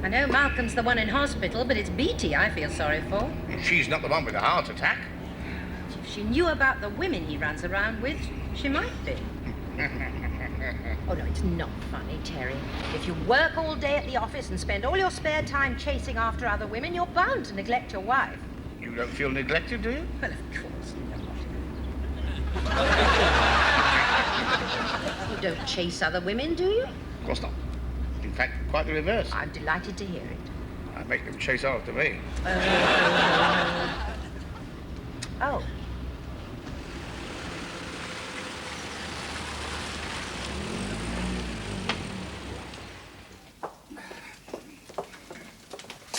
I know Malcolm's the one in hospital, but it's Beatty I feel sorry for. She's not the one with a heart attack. If she knew about the women he runs around with, she might be. Oh, no, it's not funny, Terry. If you work all day at the office and spend all your spare time chasing after other women, you're bound to neglect your wife. You don't feel neglected, do you? Well, of course not. You don't chase other women, do you? Of course not. In fact, quite the reverse. I'm delighted to hear it. I make them chase after me. Oh.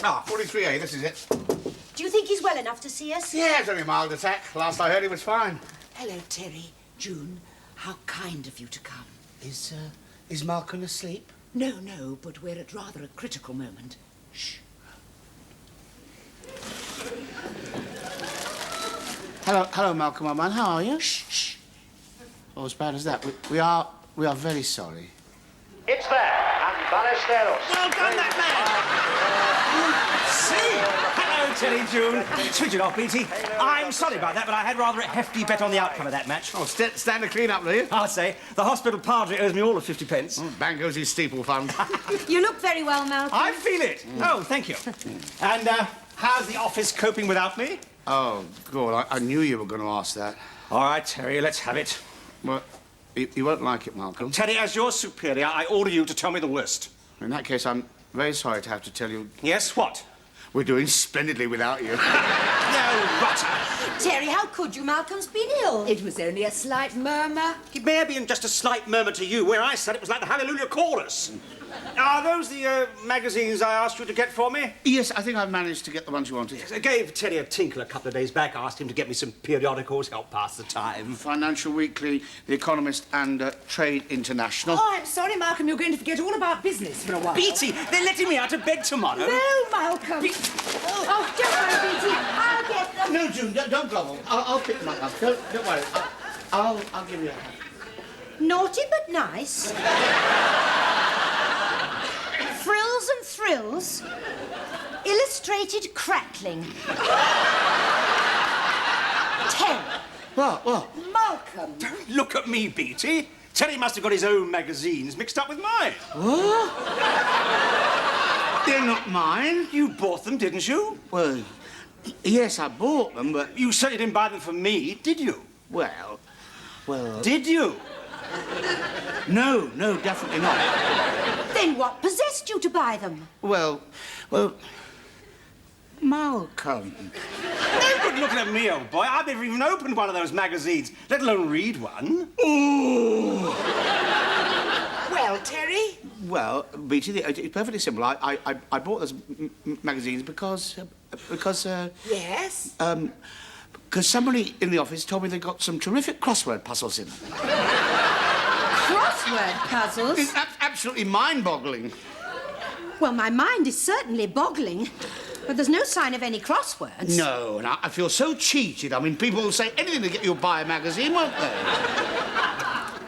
Ah, 43A, this is it. Do you think he's well enough to see us? Yeah, it's only a mild attack. Last I heard, he was fine. Hello, Terry. June, how kind of you to come. Is Malcolm asleep? No, but we're at rather a critical moment. Shh. Hello, Malcolm, my man. How are you? Shh. Oh, as bad as that. We are very sorry. It's there, and Ballesteros. Well done, that man! See? Hello, Terry, June. Switch it off, Beatty. I'm sorry about that, but I had rather a hefty bet on the outcome of that match. Oh, stand a clean up, will you? I'll say. The hospital padre owes me all of 50 pence. Oh, bang goes his steeple fund. You look very well, Malcolm. I feel it. Oh, thank you. And, how's the office coping without me? Oh, God, I knew you were going to ask that. All right, Terry, let's have it. Well, you won't like it, Malcolm. Terry, as your superior, I order you to tell me the worst. In that case, I'm very sorry to have to tell you... Yes, what? We're doing splendidly without you. No, rotter. Terry, how could you? Malcolm's been ill. It was only a slight murmur. It may have been just a slight murmur to you. Where I said it was like the Hallelujah Chorus. Are those the magazines I asked you to get for me? Yes, I think I've managed to get the ones you wanted. I gave Terry a tinkle a couple of days back. Asked him to get me some periodicals, help pass the time. Financial Weekly, The Economist, and Trade International. Oh, I'm sorry, Malcolm. You're going to forget all about business for a while. Beatty, they're letting me out of bed tomorrow. No, Malcolm. Oh, don't worry, Beatty. I'll get them. No, June, don't grovel. I'll pick them up. Don't worry. I'll give you a hand. Naughty but nice. Frills and thrills. Illustrated crackling. 10. What? Malcolm. Don't look at me, Beatty. Terry must have got his own magazines mixed up with mine. What? They're not mine. You bought them, didn't you? Well, yes, I bought them, but... You certainly didn't buy them for me, did you? Well... Did you? No, definitely not. Then what possessed you to buy them? Well... Malcolm. No good looking at me, old boy. I've never even opened one of those magazines, let alone read one. Ooh! Well, Terry? Well, Beatty, it's perfectly simple. I bought those magazines because... Yes? Because somebody in the office told me they got some terrific crossword puzzles in them. Crossword puzzles? It's absolutely mind-boggling. Well, my mind is certainly boggling. But there's no sign of any crosswords. No, and I feel so cheated. I mean, people will say anything to get you to buy a magazine, won't they?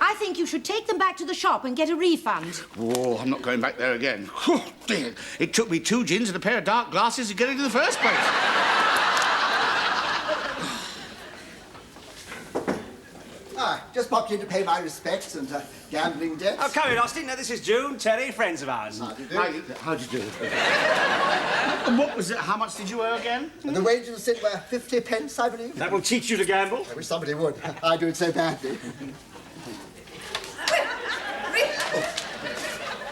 I think you should take them back to the shop and get a refund. Oh, I'm not going back there again. Oh, dear. It took me 2 gins and a pair of dark glasses to get into the first place. Just popped in to pay my respects and gambling debts. Oh, come in, Austin. Now, this is June, Terry, friends of ours. How do you do? How'd you do? And what was it? How much did you owe again? And the wages said were 50 pence, I believe. That will teach you to gamble. I wish somebody would. I do it so badly.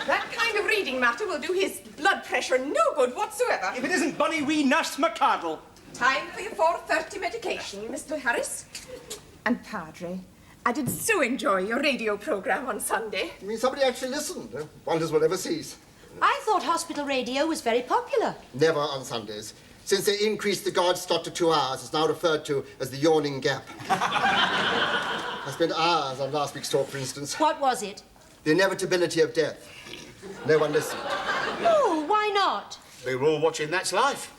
That kind of reading matter will do his blood pressure no good whatsoever. If it isn't Bunny Wee Nust McCardle. Time for your 4:30 medication, Mr. Harris. And Padre, I did so enjoy your radio program on Sunday. I mean, somebody actually listened. Wonders will never cease. I thought hospital radio was very popular. Never on Sundays. Since they increased the guard slot to 2 hours, it's now referred to as the yawning gap. I spent hours on last week's talk, for instance. What was it? The inevitability of death. No one listened. Oh, why not? They were all watching That's Life.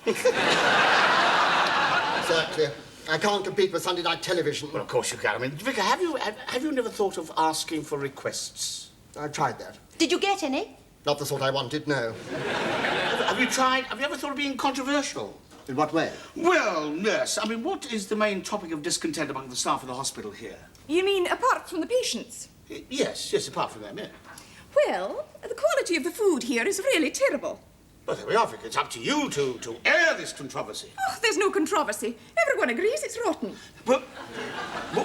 Exactly. I can't compete with Sunday night television. Well, of course you can. I mean, Vicar, have you never thought of asking for requests? I've tried that. Did you get any? Not the sort I wanted, no. Have you ever thought of being controversial? In what way? Well, nurse, I mean, what is the main topic of discontent among the staff of the hospital here? You mean apart from the patients? Yes, apart from them, yeah. Well, the quality of the food here is really terrible. Well, there we are, Vic. It's up to you to air this controversy. Oh, there's no controversy. Everyone agrees it's rotten. But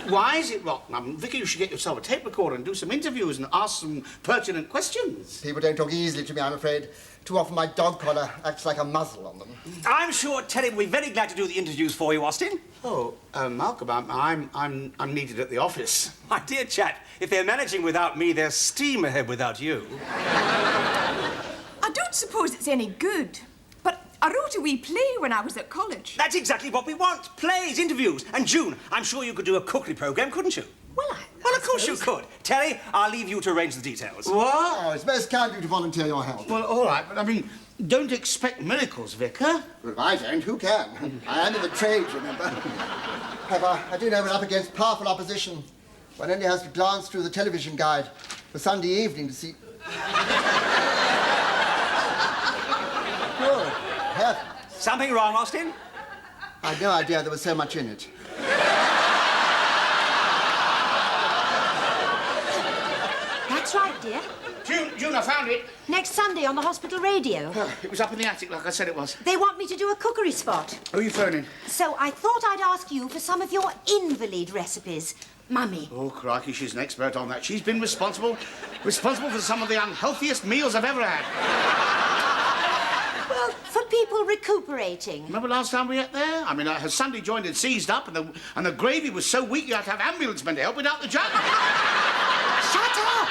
why is it rotten? I mean, Vicky, you should get yourself a tape recorder and do some interviews and ask some pertinent questions. People don't talk easily to me, I'm afraid. Too often my dog collar acts like a muzzle on them. I'm sure Terry will be very glad to do the interviews for you, Austin. Oh, Malcolm, I'm needed at the office. My dear chap, if they're managing without me, they're steam ahead without you. I don't suppose it's any good, but I wrote a wee play when I was at college. That's exactly what we want. Plays, interviews. And June, I'm sure you could do a cookery programme, couldn't you? Well, Of course you could. Terry, I'll leave you to arrange the details. What? Oh, it's most kind of you to volunteer your help. Well, all right, but I mean, don't expect miracles, Vicar. Well, if I don't, who can? I am in the trade, remember. However, I do know we're up against powerful opposition. One only has to glance through the television guide for Sunday evening to see... Good heavens. Something wrong, Austin? I had no idea there was so much in it. That's right, dear. June, I found it. Next Sunday on the hospital radio. It was up in the attic, like I said it was. They want me to do a cookery spot. Who are you phoning? So I thought I'd ask you for some of your invalid recipes. Mummy. Oh, crikey, she's an expert on that. She's been responsible for some of the unhealthiest meals I've ever had. Well, for people recuperating. Remember last time we ate there? I mean, her Sunday joint had seized up and the gravy was so weak you had to have ambulance men to help without the jug. Shut up!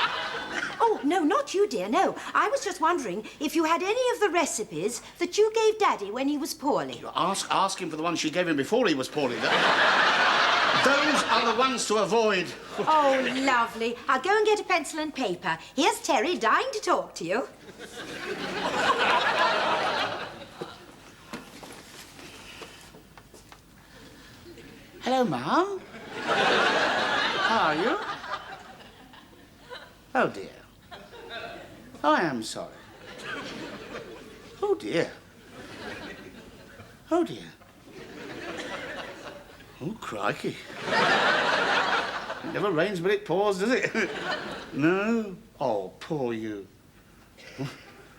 Oh, no, not you, dear, no. I was just wondering if you had any of the recipes that you gave Daddy when he was poorly. Ask him for the ones she gave him before he was poorly. Those are the ones to avoid. Oh, lovely. I'll go and get a pencil and paper. Here's Terry, dying to talk to you. Hello, Mum. How are you? Oh, dear. Oh, I am sorry. Oh, dear. Oh, dear. Oh, crikey. It never rains but it pours, does it? No? Oh, poor you.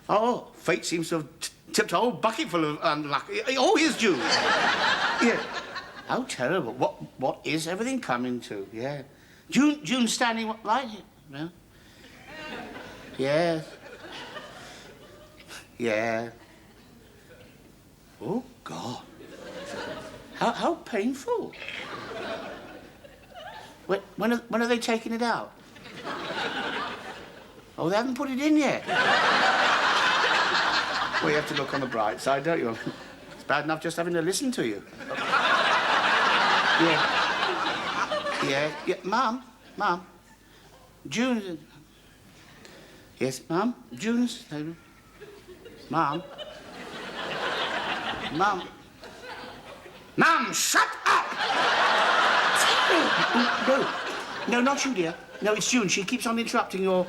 Oh, fate seems to have tipped a whole bucket full of unlucky... Oh, here's June. Yeah. How terrible. What is everything coming to? Yeah. June standing right here. No? Yes. Yeah. Oh, God. How painful. When are they taking it out? Oh, they haven't put it in yet. Well, you have to look on the bright side, don't you? It's bad enough just having to listen to you. Yeah. Mum. June. Yes, Mum. June's. Mum. Mum, shut up! Terry! No, not you, dear. No, it's June. She keeps on interrupting your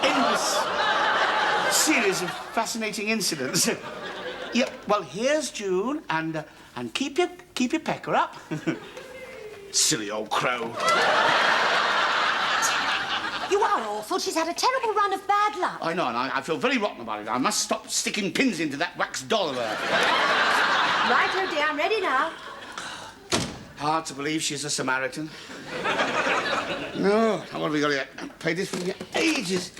endless series of fascinating incidents. Yeah, well, here's June, and keep your pecker up. Silly old crow. You are awful. She's had a terrible run of bad luck. I know, and I feel very rotten about it. I must stop sticking pins into that wax doll of her. Right, oh dear, I'm ready now. Hard to believe she's a Samaritan. No, what have we got here? Played this for ages.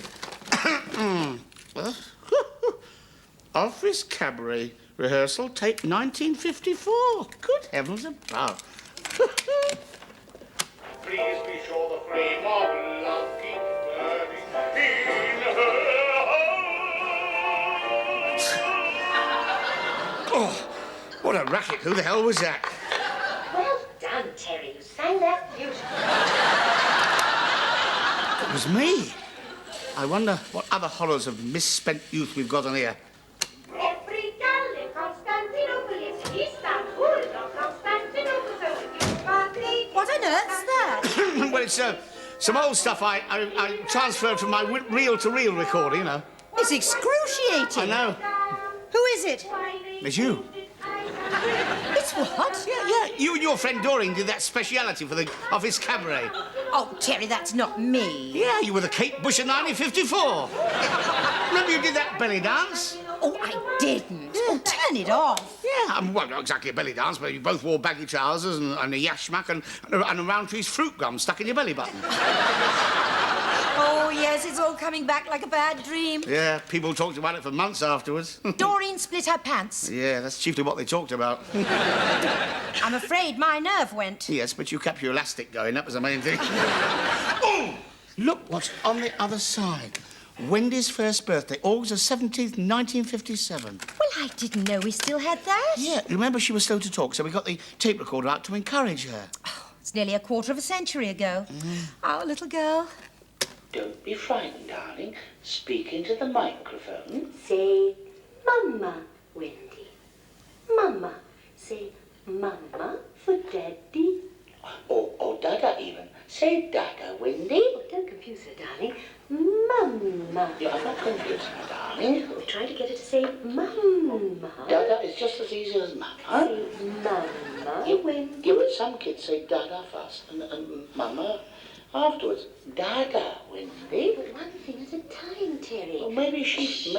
Office Cabaret rehearsal, tape 1954. Good heavens above. Please be sure the flame of love keeps burning in her heart. Oh, what a racket. Who the hell was that? Well done, Terry. You sang that beautifully. It was me. I wonder what other horrors of misspent youth we've got on here. What on earth's that? Well, it's some old stuff I transferred from my reel-to-reel recorder, you know. It's excruciating. I know. Who is it? It's you. It's what? Yeah. You and your friend Doreen did that speciality for the office cabaret. Oh, Terry, that's not me. Yeah, you were the Kate Bush of 1954. Remember you did that belly dance? Oh, I didn't. Oh, turn it off. Yeah, well, not exactly a belly dance, but you both wore baggy trousers and a yashmak and a Roundtree's fruit gum stuck in your belly button. Oh, yes, it's all coming back like a bad dream. Yeah, people talked about it for months afterwards. Doreen split her pants. Yeah, that's chiefly what they talked about. I'm afraid my nerve went. Yes, but you kept your elastic going, that was the main thing. Oh! Look what's on the other side. Wendy's first birthday, August 17th, 1957. Well, I didn't know we still had that. Yeah, remember she was slow to talk, so we got the tape recorder out to encourage her. Oh, it's nearly a quarter of a century ago. Our little girl. Don't be frightened, darling. Speak into the microphone. Say, Mama, Wendy. Mama. Say, Mama for Daddy. Or Dada even. Say Dada, Wendy. Oh, don't confuse her, darling. Mama. Yeah, I'm not confusing her, darling. We're trying to get her to say Mama. Dada is just as easy as Mama. Say Mama, Wendy. Yeah, but some kids say Dada first and Mama afterwards. Dada, Wendy. But one thing at a time, Terry. Well, maybe she...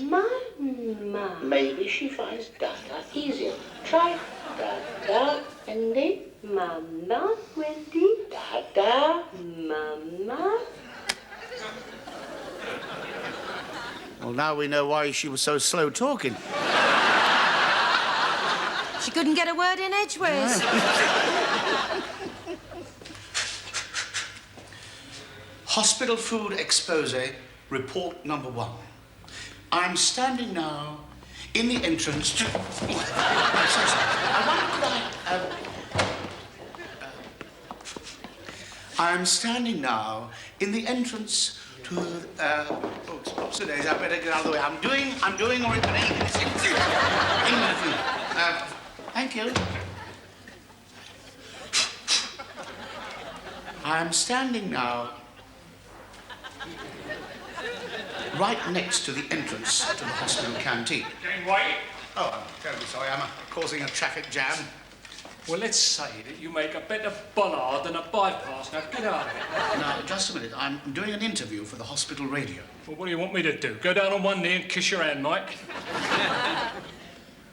Mama. Maybe she finds Dada easier. Try Dada, Wendy. Mama, Wendy. Dada. Mama. Well, now we know why she was so slow talking. She couldn't get a word in edgeways. Hospital food expose, report number 1. I'm standing now in the entrance to... I'm so sorry. I'm standing now in the entrance to... oops, today's I better get out of the way. I'm doing or thank you. I'm standing now right next to the entrance to the hospital canteen. Getting white? Oh, I'm terribly sorry. I'm causing a traffic jam. Well, let's say that you make a better bollard than a bypass. Now, get out of it. Now, just a minute. I'm doing an interview for the hospital radio. Well, what do you want me to do? Go down on one knee and kiss your hand, Mike?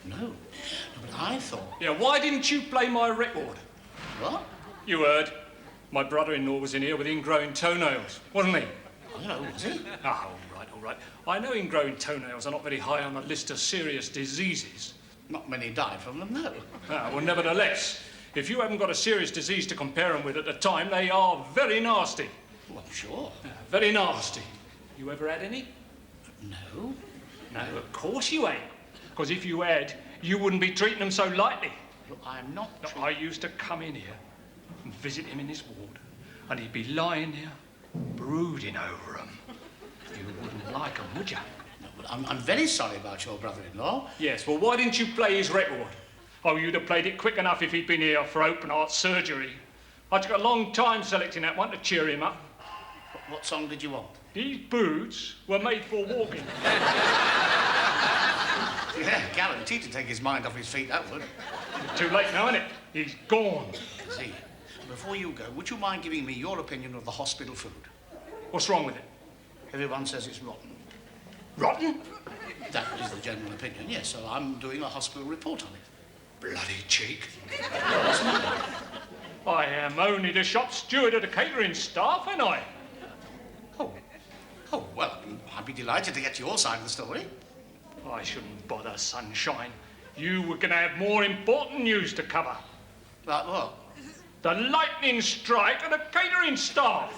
No, but I thought... Yeah, why didn't you play my record? What? You heard. My brother-in-law was in here with ingrowing toenails, wasn't he? I don't know, was he? Ah, all right. I know ingrowing toenails are not very high on the list of serious diseases. Not many died from them, no. Ah, well, nevertheless, if you haven't got a serious disease to compare them with at the time, they are very nasty. Well, I'm sure. Very nasty. You ever had any? No. No, of course you ain't. Because if you had, you wouldn't be treating them so lightly. Look, I'm not... Look, I used to come in here and visit him in his ward, and he'd be lying there, brooding over them. You wouldn't like them, would you? No, but I'm very sorry about your brother-in-law. Yes, well, why didn't you play his record? Oh, you'd have played it quick enough if he'd been here for open heart surgery. I took a long time selecting that one to cheer him up. What song did you want? These boots were made for walking. Yeah, guaranteed to take his mind off his feet, that would. Too late now, isn't it? He's gone. See, before you go, would you mind giving me your opinion of the hospital food? What's wrong with it? Everyone says it's rotten. Rotten? That is the general opinion, yes, so I'm doing a hospital report on it. Bloody cheek. I am only the shop steward of the catering staff, ain't I? Oh, well, I'd be delighted to get your side of the story. I shouldn't bother, Sunshine. You were going to have more important news to cover. Like what? The lightning strike of the catering staff.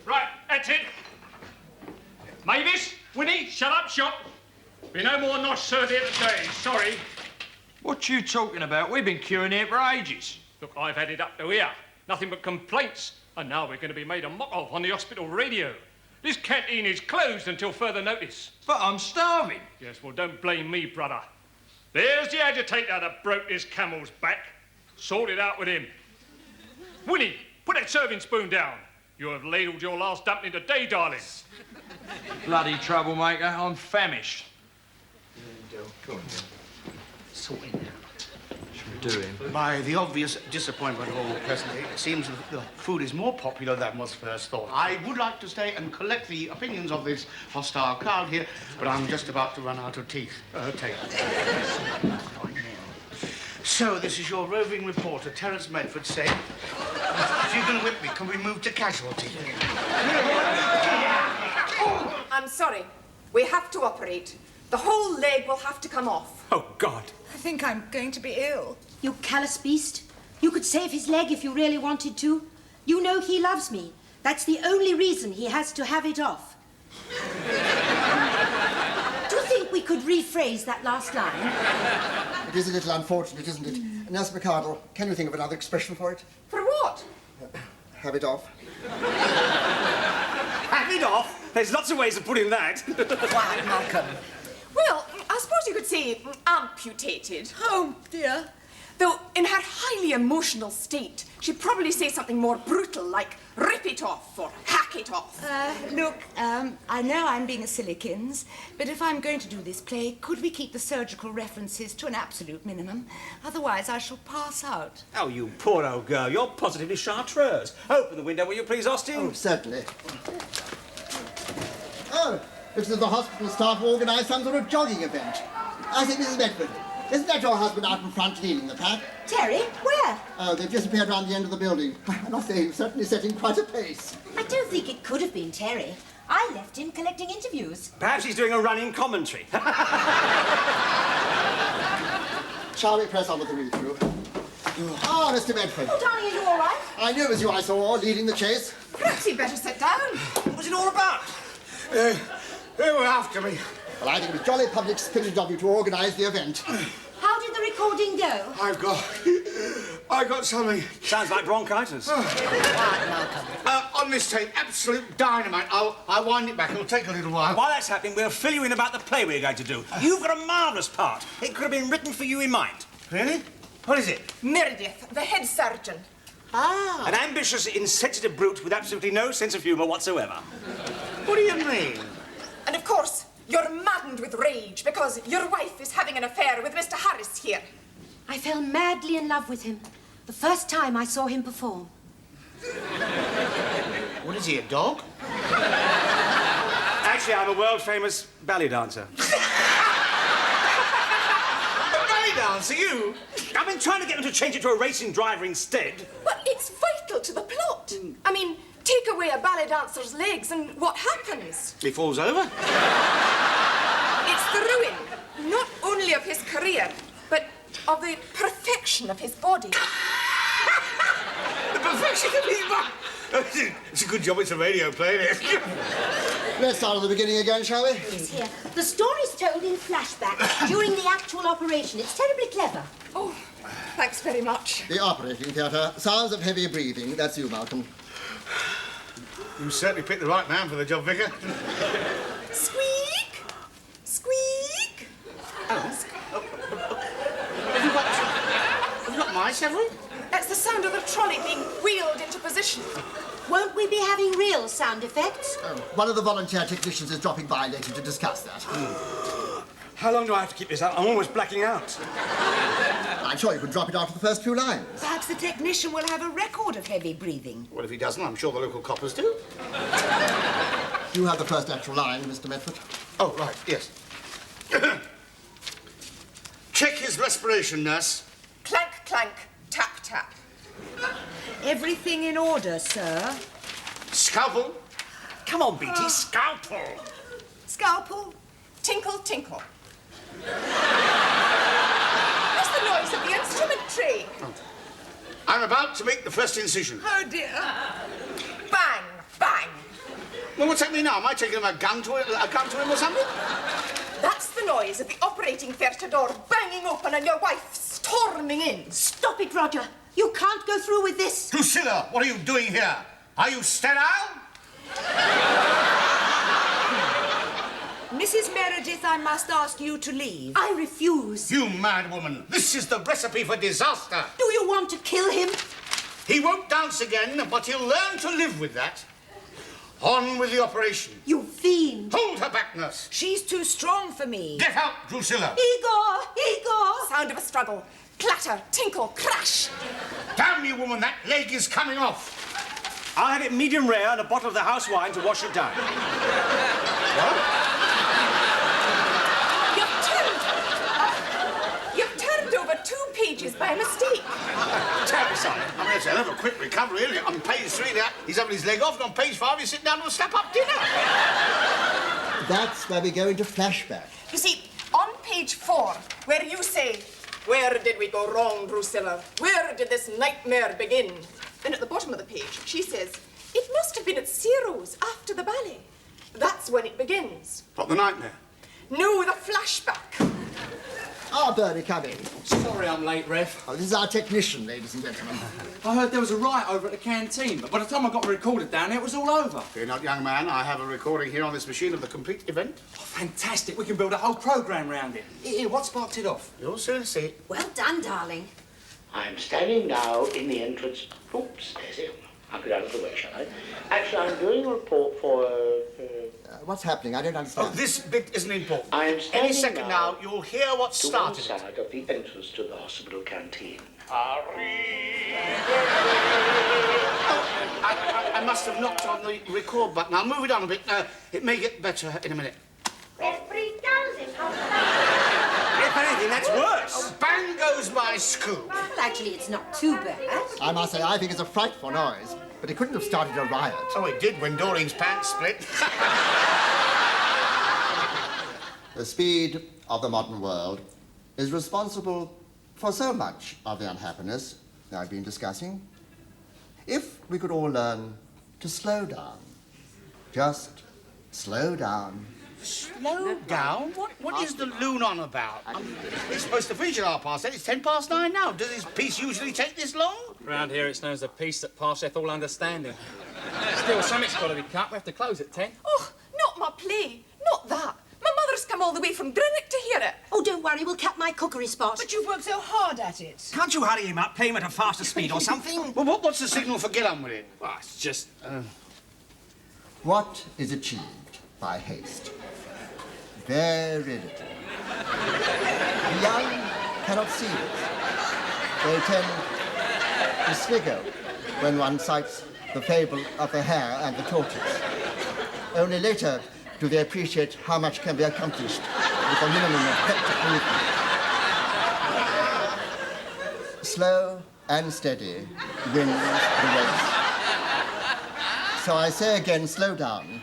Right, that's it. Mavis, Winnie, shut up shop. Be no more nosh served here today, sorry. What you talking about? We've been queuing here for ages. Look, I've had it up to here. Nothing but complaints. And now we're going to be made a mock of on the hospital radio. This canteen is closed until further notice. But I'm starving. Yes, well, don't blame me, brother. There's the agitator that broke this camel's back. Sort it out with him. Winnie, put that serving spoon down. You have ladled your last dumpling today, darling. Bloody troublemaker. I'm famished. Go on. Sort it out. Doing. By the obvious disappointment of all present, it seems that the food is more popular than was first thought. I would like to stay and collect the opinions of this hostile crowd here, but I'm just about to run out of tape. So, this is your roving reporter, Terence Medford, saying, if you're going to whip me, can we move to casualty? I'm sorry. We have to operate. The whole leg will have to come off. Oh, God. I think I'm going to be ill. You callous beast. You could save his leg if you really wanted to. You know he loves me. That's the only reason he has to have it off. Do you think we could rephrase that last line? It is a little unfortunate, isn't it? Nurse McCardle, can you think of another expression for it? For what? Have it off. Have it off? There's lots of ways of putting that. Why, Malcolm? Well, I suppose you could say amputated. Oh, dear. Though, in her highly emotional state, she'd probably say something more brutal, like rip it off or hack it off. Look, I know I'm being a sillykins, but if I'm going to do this play, could we keep the surgical references to an absolute minimum? Otherwise, I shall pass out. Oh, you poor old girl. You're positively chartreuse. Open the window, will you please, Austin? Oh, certainly. Oh, looks as if the hospital staff organised some sort of jogging event. I think, Mrs. Medford, isn't that your husband out in front leading the pack? Terry, where? Oh, they've just appeared round the end of the building. I must say, he's certainly setting quite a pace. I don't think it could have been Terry. I left him collecting interviews. Perhaps he's doing a running commentary. Shall we press on with the read-through? Ah, Mr. Medford. Oh, darling, are you all right? I knew it was you I saw leading the chase. Perhaps you'd better sit down. What was it all about? They were after me. Well, I think it was jolly public-spirited of you to organise the event. How did the recording go? I got something. Sounds like bronchitis. On this tape, absolute dynamite. I'll wind it back. It'll take a little while. While that's happening, we'll fill you in about the play we're going to do. You've got a marvellous part. It could have been written for you in mind. Really? What is it? Meredith, the head surgeon. Ah. An ambitious, insensitive brute with absolutely no sense of humour whatsoever. What do you mean? And of course, you're maddened with rage because your wife is having an affair with Mr. Harris here. I fell madly in love with him the first time I saw him perform. What is he, a dog? Actually, I'm a world-famous ballet dancer. Ballet dancer, you? I've been trying to get them to change it to a racing driver instead. But it's vital to the plot. I mean, take away a ballet dancer's legs and what happens? He falls over. It's the ruin, not only of his career, but of the perfection of his body. The perfection of his body. It's a good job it's a radio play, isn't it? Let's start at the beginning again, shall we? Yes, here. The story's told in flashback during the actual operation. It's terribly clever. Oh, thanks very much. The operating theatre. Sounds of heavy breathing. That's you, Malcolm. You certainly picked the right man for the job, Vicar. Squeak! Squeak! Have you got my several? That's the sound of the trolley being wheeled into position. Won't we be having real sound effects? One of the volunteer technicians is dropping by later to discuss that. How long do I have to keep this up? I'm almost blacking out. I'm sure you could drop it after the first few lines. Perhaps the technician will have a record of heavy breathing. Well, if he doesn't, I'm sure the local coppers do. You have the first actual line, Mr. Medford. Oh, right, yes. Check his respiration, nurse. Clank, clank, tap, tap. Everything in order, sir. Scalpel. Come on, Beatty, scalpel. Scalpel, tinkle, tinkle. That's the noise of the instrument tray. I'm about to make the first incision. Oh, dear. Bang, bang. Well, what's happening now? Am I taking a gun to him or something? That's the noise of the operating theatre door banging open and your wife storming in. Stop it, Roger. You can't go through with this. Drusilla, what are you doing here? Are you sterile? Mrs. Meredith, I must ask you to leave. I refuse. You mad woman. This is the recipe for disaster. Do you want to kill him? He won't dance again, but he'll learn to live with that. On with the operation. You fiend! Hold her back, nurse. She's too strong for me. Get out, Drusilla. Igor! Sound of a struggle. Clatter, tinkle, crash. Damn you, woman, that leg is coming off. I'll have it medium rare and a bottle of the house wine to wash it down. You've turned over 2 pages by mistake. Terrible, son. I mean, it's a hell of a quick recovery, isn't it? On page 3 there, he's having his leg off, and on page 5, he's sitting down to a slap-up dinner. That's where we go into flashback. You see, on page 4, where you say, "Where did we go wrong, Drusilla? Where did this nightmare begin?" Then at the bottom of the page, she says, "It must have been at Ciro's after the ballet. That's when it begins." What, the nightmare? No, the flashback. Ah, Bernie, come in. Sorry I'm late, Rev. Oh, this is our technician, ladies and gentlemen. I heard there was a riot over at the canteen, but by the time I got the recorder down there, it was all over. Fear not, young man. I have a recording here on this machine of the complete event. Oh, fantastic. We can build a whole programme round it. Here, what sparked it off? You'll soon see. Well done, darling. I'm standing now in the entrance. Oops, there's it. I'll get out of the way, shall I? Actually, I'm doing a report for... What's happening? I don't understand. Oh, this bit isn't important. I am standing Any second now, you'll hear what to started one it. side of the entrance to the hospital canteen. I must have knocked on the record button. I'll move it on a bit. It may get better in a minute. If anything, that's worse. Oh, bang goes my scoop. Well, actually, it's not too bad. I must say, I think it's a frightful noise, but it couldn't have started a riot. Oh, it did when Doreen's pants split. The speed of the modern world is responsible for so much of the unhappiness that I've been discussing. If we could all learn to slow down, just slow down. Slow down? What is the loon on about? It's supposed to finish at 8:30. It's 9:10 now. Does this piece usually take this long? Round here, it's known as the peace that passeth all understanding. Still, something's got to be cut. We have to close at 10. Oh, not my play. Not that. My mother's come all the way from Greenock to hear it. Oh, don't worry, we'll cut my cookery spot. But you've worked so hard at it. Can't you hurry him up? Play him at a faster speed or something? Well, what's the signal for get on with it? Well, it's just... What is achieved by haste? Very little. The young cannot see it. They tend to snigger when one cites the fable of the hare and the tortoise. Only later do they appreciate how much can be accomplished with a minimum of hectic movement. Slow and steady wins the race. So I say again, slow down.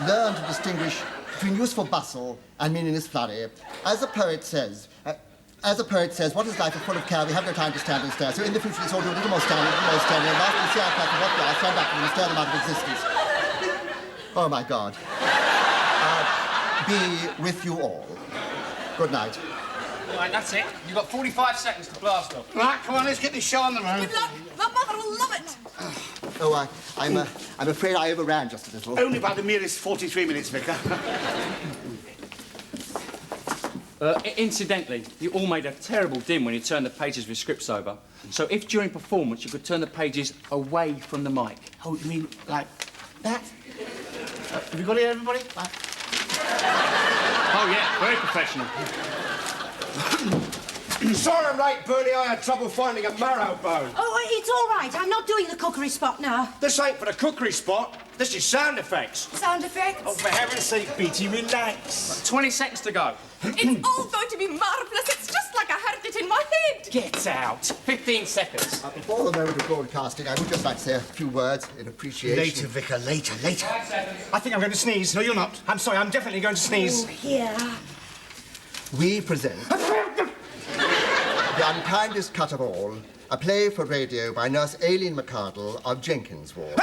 Learn to distinguish between useful bustle and meaningless flurry. As the poet says, what is life if full of care? We have no time to stand and stare. So in the future, let's all do a little more standing, and last we see our crack of what we are, stand back and stir them out of existence. Oh, my God. Be with you all. Good night. Right, that's it. You've got 45 seconds to blast off. Right, come on, let's get this show on the road. Good luck. My mother will love it. Oh, I'm afraid I overran just a little. Only by the merest 43 minutes, Vicar. Incidentally, you all made a terrible din when you turned the pages with scripts over. So if during performance you could turn the pages away from the mic. Oh, you mean like that? Have you got it, everybody? Oh, yeah, very professional. Sorry I'm late, Bernie. I had trouble finding a marrow bone. Oh, it's all right. I'm not doing the cookery spot now. This ain't for the cookery spot. This is sound effects. Sound effects? Oh, for heaven's sake, Beatty, relax. 20 seconds to go. It's all going to be marvellous. It's just like I heard it in my head. Get out. 15 seconds. Before the moment of broadcasting, I would just like to say a few words in appreciation. Later, Vicar, later. 5 seconds. I think I'm going to sneeze. No, you're not. I'm sorry, I'm definitely going to sneeze. Oh, here. We present the unkindest cut of all, a play for radio by Nurse Aileen McCardle of Jenkins Ward.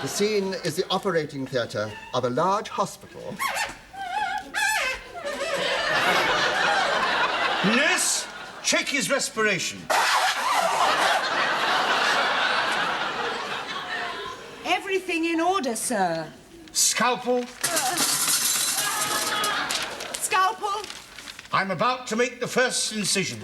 The scene is the operating theatre of a large hospital. Nurse, check his respiration. Everything in order, sir. Scalpel. Scalpel. I'm about to make the first incision.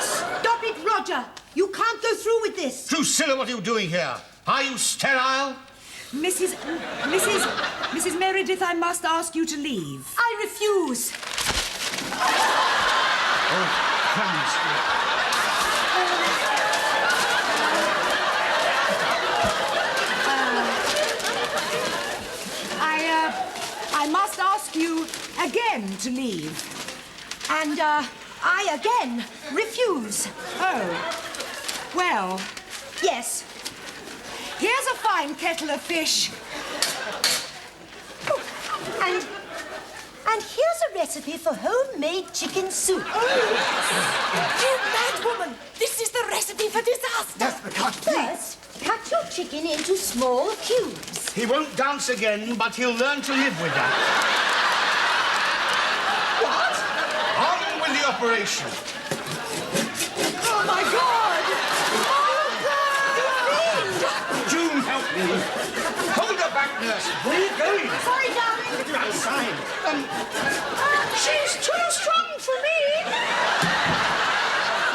Stop it, Roger. You can't go through with this. Drusilla, what are you doing here? Are you sterile? Mrs. Meredith, I must ask you to leave. I refuse. Oh, crumbs. I must ask you again to leave. And, I again refuse. Oh. Well, Yes. here's a fine kettle of fish. And here's a recipe for homemade chicken soup. You mad woman! This is the recipe for disaster! Yes, because First, cut your chicken into small cubes. He won't dance again, but he'll learn to live with that. What? On with the operation. Oh, my God! June, help me. Hold her back, nurse. Where are you going? Sorry, darling. Get her outside. She's too strong for me.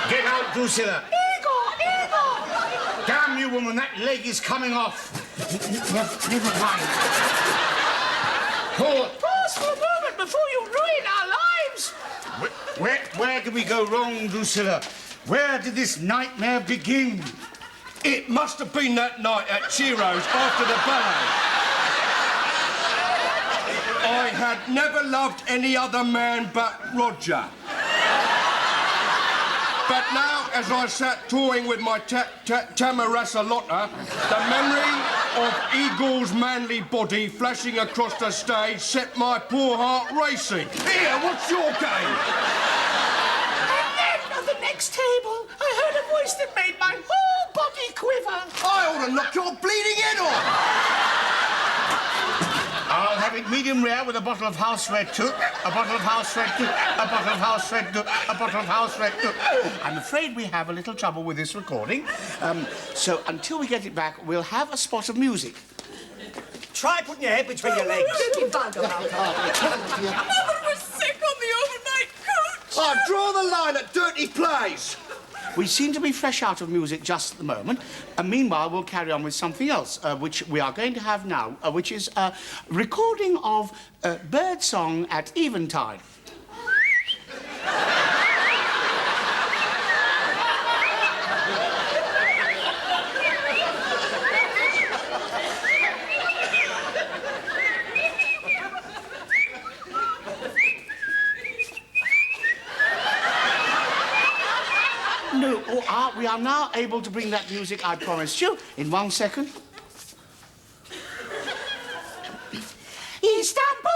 Get out, Drusilla. Igor! Damn you, woman, that leg is coming off. Never mind. Pause for a moment before you ruin our lives. Where did we go wrong, Drusilla? Where did this nightmare begin? It must have been that night at Ciro's after the ballet. I had never loved any other man but Roger. But now, as I sat toying with my Tamarasa Lotta, the memory of Eagle's manly body flashing across the stage set my poor heart racing. Here, what's your game? And then at the next table, I heard a voice that made my whole body quiver. I ought to knock your bleeding head off! I'll have it medium rare with a bottle of house red too. A bottle of house red too. A bottle of house red too. A bottle of house red too. I'm afraid we have a little trouble with this recording. So until we get it back, we'll have a spot of music. Try putting your head between your legs. Mother was sick on the overnight coach! I draw the line at dirty plays. We seem to be fresh out of music just at the moment. Meanwhile, we'll carry on with something else, which we are going to have now, which is a recording of bird song at eventide. No, we are now able to bring that music I promised you in 1 second. Istanbul!